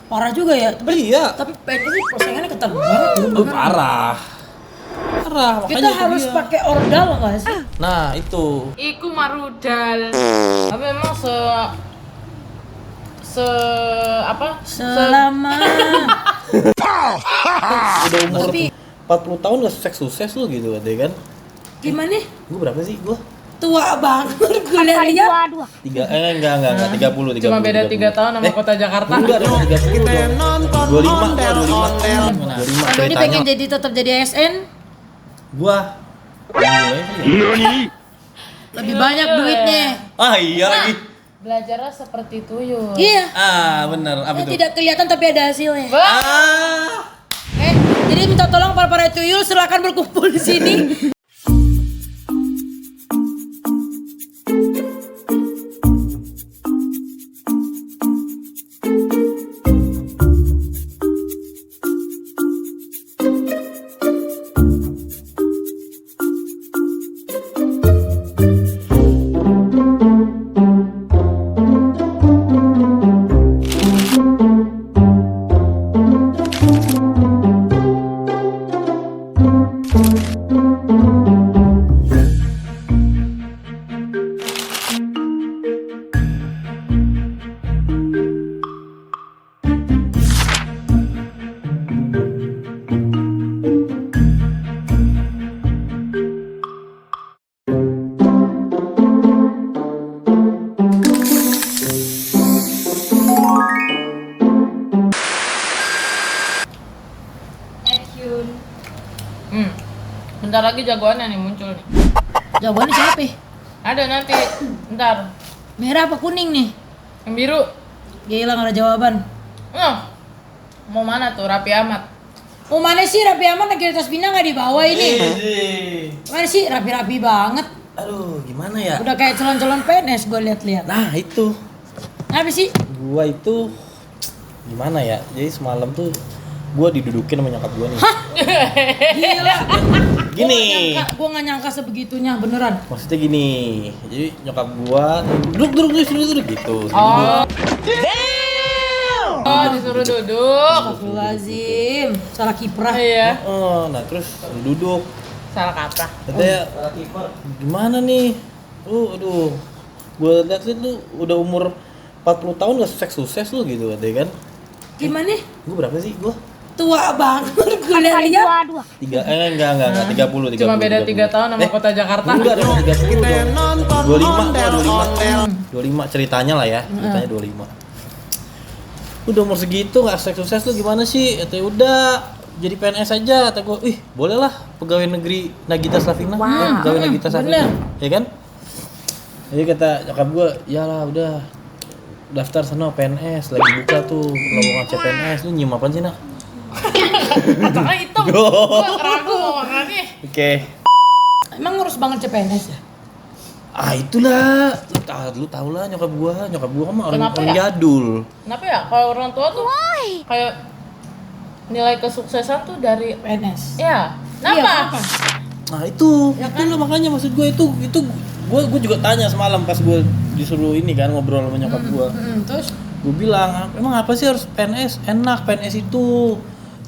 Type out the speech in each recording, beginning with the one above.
Parah juga ya. Iya. Tapi PNS sih persaingannya ketat banget. Parah. Parah, Kita makanya itu harus dia. pakai ordal nggak sih? Nah, itu. Iku marudal. Tapi emang apa? Selama Udah umur Tapi- 40 tahun gak sukses lu gitu katanya kan. gimana? Gue berapa sih? Gue Tua banget gue lihat. 3, enggak, 30. Cuma beda 3 tahun sama kota Jakarta. Enggak, dong, 30 dong. 25. Selama ini Ceritanya. pengen tetap jadi ASN, Gua mulai kali ya. lebih banyak duitnya. Ah iya lagi. Belajarnya seperti tuyul. Iya. Bener, apa itu? Tidak kelihatan tapi ada hasilnya. Ah. Jadi minta tolong para tuyul silakan berkumpul di sini. Bentar lagi jagoannya nih muncul nih. Jawabannya siapa? Ada nanti. Bentar. Merah apa kuning nih? Yang biru. Gila nggak ada jawaban. Mau mana tuh? Rapi amat. Oh mana sih rapi aman lagi di atas bina nggak di bawah ini? Mana sih rapi-rapi banget. Aduh, gimana ya? Udah kayak calon-calon PNS gue lihat-lihat. Nah, itu. Apa sih? Gua itu gimana ya? Jadi semalam tuh gua didudukin sama nyokap gua nih. Gila. Gini. Gue nggak nyangka sebegitunya beneran. Maksudnya gini. Jadi nyokap gua duduk gitu. Oh, disuruh duduk. Astagfirullahaladzim. Salah kiprah. Iya. Nah terus duduk. Salah kata. Katanya gimana nih? Aduh. Gua lihat lu udah umur 40 tahun gak sukses lu gitu katanya kan. Gimana? Gua berapa sih gua? Tua banget gue lihat. 30. Cuma beda 3 tahun sama kota Jakarta. Enggak, dong, 30 dong. 25 ceritanya lah ya. Ceritanya 25. Udah umur segitu gak sukses lu gimana sih? Katanya udah jadi PNS aja kata gue. Boleh lah pegawai negeri Nagita Slavina. Pegawai Nagita Slavina. Ya kan? Jadi kata nyokap gue, "Iyalah udah daftar sana PNS lagi buka tuh lowongan CPNS." Lu nyium apaan sih, Nak? Karena hitam. Gua ragu mau makan nih. Oke. Emang ngurus banget CPNS ya? Itulah. Lu tau lah nyokap gua kan orang Kenapa orang ya? jadul. Kenapa ya? Kalau orang tua tuh kayak nilai kesuksesan tuh dari PNS. ya. Iya, Kenapa? Nah itu, ya kan makanya maksud gue itu gue juga tanya semalam pas gue disuruh ini kan ngobrol sama nyokap gue. Terus Gue bilang, emang apa sih harus PNS? Enak PNS itu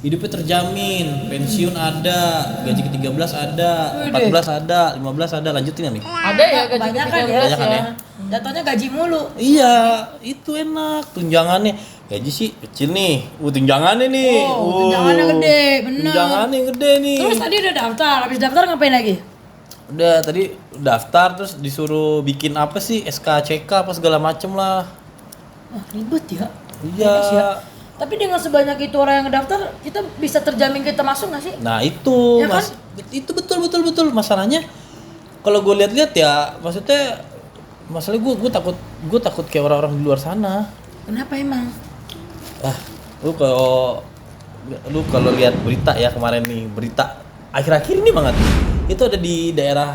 hidupnya terjamin, pensiun ada, gaji ke-13 ada, 14 ada, 15 ada, lanjutin ya nih? Ada ya gaji banyak kan ke-13 ya? Banyak kan ya? Jatuhnya gaji mulu. Iya, itu enak, tunjangannya. Gaji sih kecil nih, tunjangannya nih. Tunjangannya gede, bener. Tunjangannya gede nih. Terus tadi udah daftar, habis daftar ngapain lagi? Udah tadi daftar terus disuruh bikin apa sih SKCK apa segala macem lah. Wah ribet ya. Iya. PNS ya. Tapi dengan sebanyak itu orang yang ngedaftar, kita bisa terjamin kita masuk nggak sih? Nah itu Ya kan? mas, itu betul masalahnya. Kalau gue lihat-lihat ya, masalahnya gue takut kayak orang-orang di luar sana. Kenapa emang? Lu kalau lihat berita ya kemarin nih, berita akhir-akhir ini banget. Itu ada di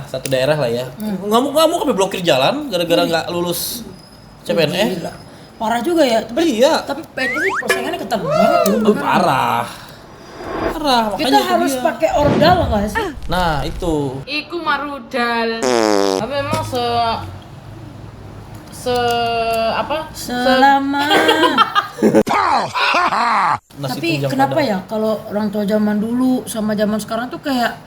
satu daerah lah ya. Ngamuk sampai blokir jalan gara-gara nggak lulus CPNS. Gila. Parah juga ya. Iya. Tapi PNS sih persaingannya ketat banget. Parah. Kita Makanya itu harus dia. pakai ordal nggak sih? Nah itu. Iku marudal. Tapi emang selama Nasi tapi tunjang kenapa Padang. ya kalau orang tua zaman dulu sama zaman sekarang tuh kayak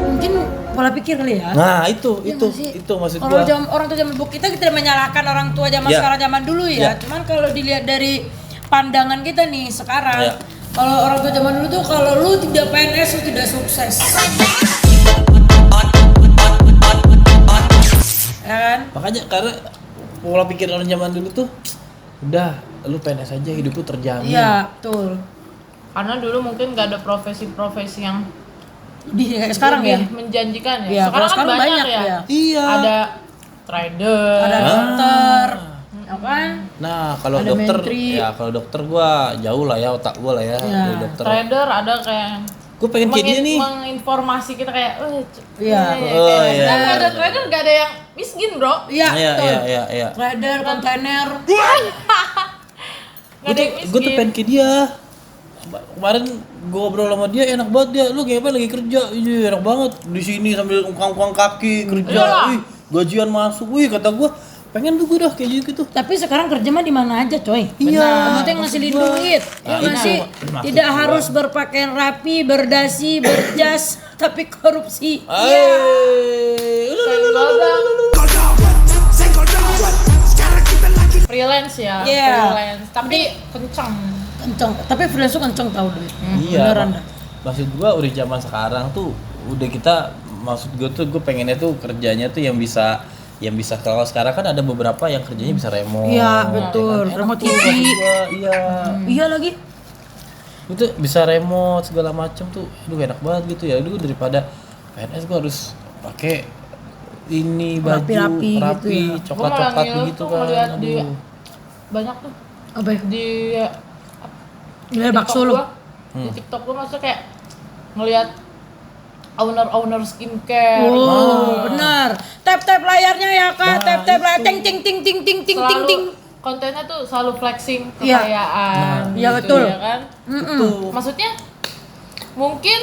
mungkin pola pikir kali ya. Nah, Iya nggak sih? itu maksud Orang gua. orang tua zaman dulu kita tidak menyalahkan orang tua zaman Ya. sekarang zaman dulu ya. Ya. Cuman kalau dilihat dari pandangan kita nih sekarang, Ya. kalau orang tua zaman dulu tuh kalau lu tidak PNS lu tidak sukses. Ya kan? Makanya karena pola pikir orang zaman dulu tuh udah lu PNS aja hidup lu terjamin. Iya, betul. Karena dulu mungkin nggak ada profesi-profesi yang Di kayak sekarang ya. lebih menjanjikan ya. Iya, kalau sekarang banyak ya. Iya. Ada trader, Ada dokter, ya kan? Nah, kalau Ada dokter menteri. ya kalau dokter gua jauh lah ya otak gua lah ya Iya. dari dokter. trader ada kayak Gua pengen kayak dia nih. menginformasi kita kayak, Iya. Oh, iya. Kan ada trader nggak ada yang miskin bro, Iya, Iya, betul. iya. Trader, kontainer. nggak ada yang Gue tuh miskin. pengen ke dia. Kemarin gue ngobrol sama dia enak banget dia. Lu kayak apa lagi kerja? Iya enak banget di sini sambil ungkang-ungkang kaki kerja. Iyalah. Wih, gajian masuk. Wih kata gue pengen tuh gue dah kayak gitu. Tapi sekarang kerja mah di mana aja, coy. Iya. Yang penting ngasilin duit. Nah, Ya nggak itu sih? maksud Tidak gua. harus berpakaian rapi, berdasi, berjas, tapi korupsi. Iya. Freelance ya, Iya. freelance. Tapi kencang. Kenceng. Tapi freelance tuh kenceng tau duit. Iya. Beneran dah. Maksud gue udah zaman sekarang tuh udah kita maksud gue tuh gue pengennya tuh kerjanya tuh yang bisa kalau sekarang kan ada beberapa yang kerjanya bisa remote. Iya, betul. Enak Remote tuh TV. maksud gua, iya. Iya lagi. Itu bisa remote segala macem tuh aduh enak banget gitu ya aduh daripada PNS gua harus pakai ini baju Rapi-rapi gitu ya. coklat-coklat begitu kan ngeliat di aduh. banyak tuh Apa ya? di Gila bakso TikTok lu. gua, di TikTok gua maksudnya kayak ngelihat owner skincare. Oh, benar. Tap-tap layarnya ya, Kak. Tap-tap layar. Ting ting ting ting ting ting ting Selalu ting. kontennya tuh selalu flexing Iya. kekayaan. Iya, gitu betul. Ya kan? Tuh. Maksudnya mungkin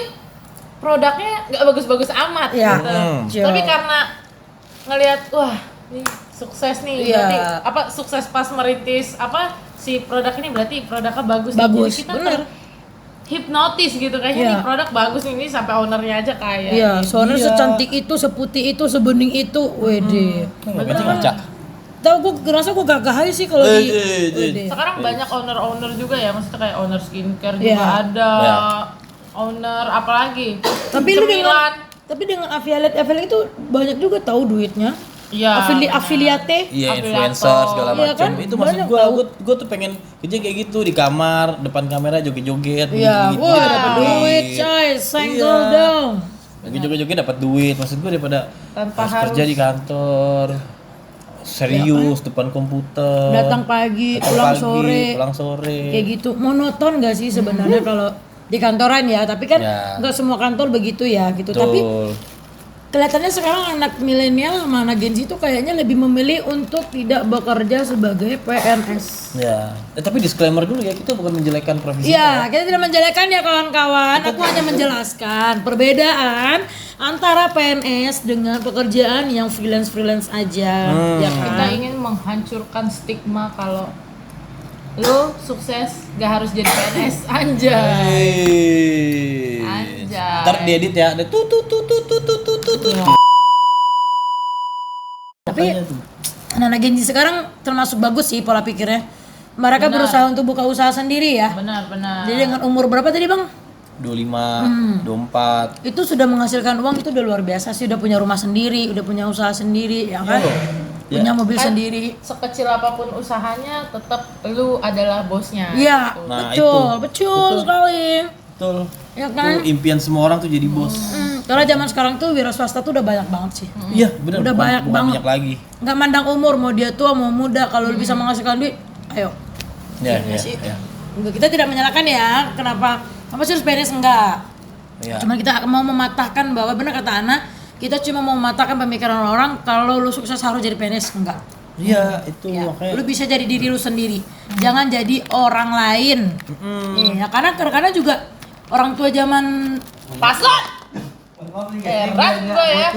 produknya nggak bagus-bagus amat Iya. gitu. Iya. Tapi karena ngelihat wah, ini sukses nih. Iya. Berarti apa sukses pas merintis apa si produk ini berarti produknya bagus. nih. Bagus, Jadi kita bener. hipnotis gitu kayaknya Iya. nih produk bagus nih, ini sampai ownernya aja kaya. Iya, soalnya Iya. secantik itu, seputih itu, sebening itu. Wede. Ngapain sih ngaca? Tahu gue ngerasa gue gagah aja sih kalau di Wede. Sekarang banyak owner juga ya, maksudnya kayak owner skincare Iya. juga ada. Iya. Owner apalagi? Tapi lu Cemilan. dengan affiliate itu banyak juga tahu duitnya. Iya. Afiliate. Iya Afiliator. influencer segala Iya macam. kan? Itu maksud Banyak gua, tahu. gua tuh pengen kerja kayak gitu di kamar, depan kamera joget-joget Iya, gitu-gitu. wah dapat duit, coy. Single Iya. dong. Lagi joget-joget dapat duit. Maksud gua daripada Tanpa harus kerja di kantor. Serius depan komputer. Datang pagi, Datang pulang pagi, sore. pulang sore. Kayak gitu. Monoton gak sih sebenarnya kalau di kantoran ya, tapi kan Ya. nggak semua kantor begitu ya gitu. Tapi Betul. kelihatannya sekarang anak milenial sama anak Gen Z itu kayaknya lebih memilih untuk tidak bekerja sebagai PNS. Ya. Tapi disclaimer dulu ya, kita bukan menjelekkan profesi. Iya, kita tidak menjelekan ya kawan-kawan. Aku hanya menjelaskan perbedaan antara PNS dengan pekerjaan yang freelance aja, ya Kita kan? ingin menghancurkan stigma kalau lu sukses gak harus jadi PNS Anjay. Anjay. Ntar diedit ya, ada tut. Tapi anak-anak Gen Z sekarang termasuk bagus sih pola pikirnya. Mereka berusaha untuk buka usaha sendiri ya. benar. Jadi dengan umur berapa tadi bang? 25, 24. Itu sudah menghasilkan uang, itu udah luar biasa sih. Udah punya rumah sendiri, udah punya usaha sendiri, ya kan? Punya mobil Kan sendiri. sekecil apapun usahanya tetap lu adalah bosnya. Iya, Nah, betul sekali. Betul. Ya kan? Itu impian semua orang tuh jadi bos. Karena zaman sekarang tuh wira swasta tuh udah banyak banget sih. Iya, benar. Udah banyak banget. Banyak lagi. Nggak mandang umur, mau dia tua mau muda, kalau lu bisa menghasilkan duit, ayo. Ya, Iya ya, sih. ya. Enggak, kita tidak menyalahkan ya, kenapa sih harus PNS, enggak. Ya. Cuma kita mau mematahkan bahwa benar kata Ana, kita cuma mau mematahkan pemikiran orang kalau lu sukses harus jadi PNS, enggak. Iya, itu Ya, makanya. lu bisa jadi diri lu sendiri, jangan jadi orang lain. Iya, karena juga orang tua zaman Paslon. Heran gue ya.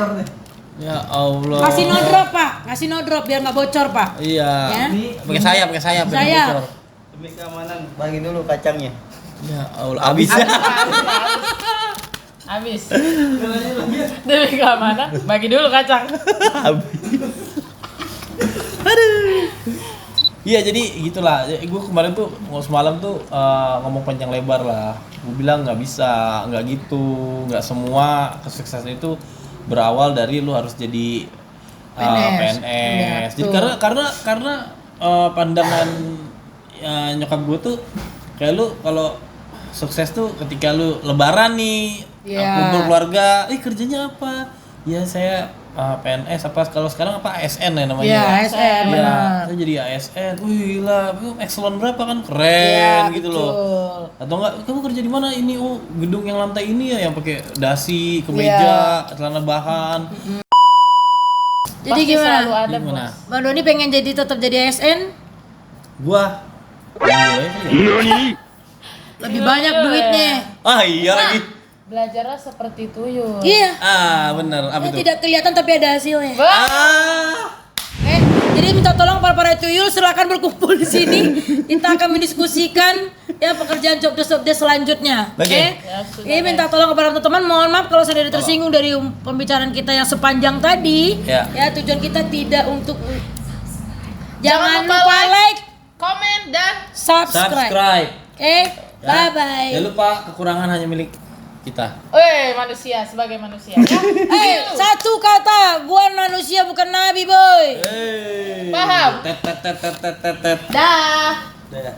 Ya Allah. Kasih no drop Pak, kasih no drop biar nggak bocor Pak. Iya. Ya. Pakai sayap biar nggak Sayap. bocor. Demi keamanan, bagi dulu kacangnya. Ya Allah, habis. Habis. Demi keamanan, bagi dulu kacang. Iya jadi gitulah. Gue kemarin tuh semalam tuh ngomong panjang lebar lah. Gue bilang nggak bisa, nggak gitu, nggak semua kesuksesan itu berawal dari lu harus jadi PNS. Iya, Jadi betul. karena pandangan nyokap gue tuh kayak lu kalau sukses tuh ketika lu lebaran nih, Iya. kumpul keluarga, kerjanya apa? Ya saya PNS apa kalau sekarang apa ASN ya namanya. Iya, ya? ASN, Ya, benar. saya jadi ASN. Wih lah, ekselon berapa kan keren Iya, gitu betul. loh. Atau enggak, kamu kerja di mana? Ini gedung yang lantai ini ya yang pakai dasi, kemeja, celana bahan. Jadi Pasti selalu gimana? ada, Gimana? Bos. Bang Doni pengen tetap jadi ASN? Gua mulai kali ya. Lebih banyak duitnya. Iya lagi. Belajarlah seperti tuyul. Iya. Bener. Apa itu? Tidak kelihatan tapi ada hasilnya. Ah. Jadi minta tolong para tuyul silakan berkumpul di sini. Kita akan mendiskusikan ya pekerjaan job desk selanjutnya. Oke. Oke. Ya, sudah, Ini minta tolong kepada teman-teman, mohon maaf kalau saya ada tersinggung dari pembicaraan kita yang sepanjang tadi. Ya. Ya, tujuan kita tidak untuk Jangan jangan lupa lupa like, komen dan subscribe. Oke. Ya. Bye bye. Jangan lupa kekurangan hanya milik kita. manusia sebagai manusia. Ya? Satu kata, gua manusia bukan nabi, boy. Hey. Paham? Tet. Dah. Dah.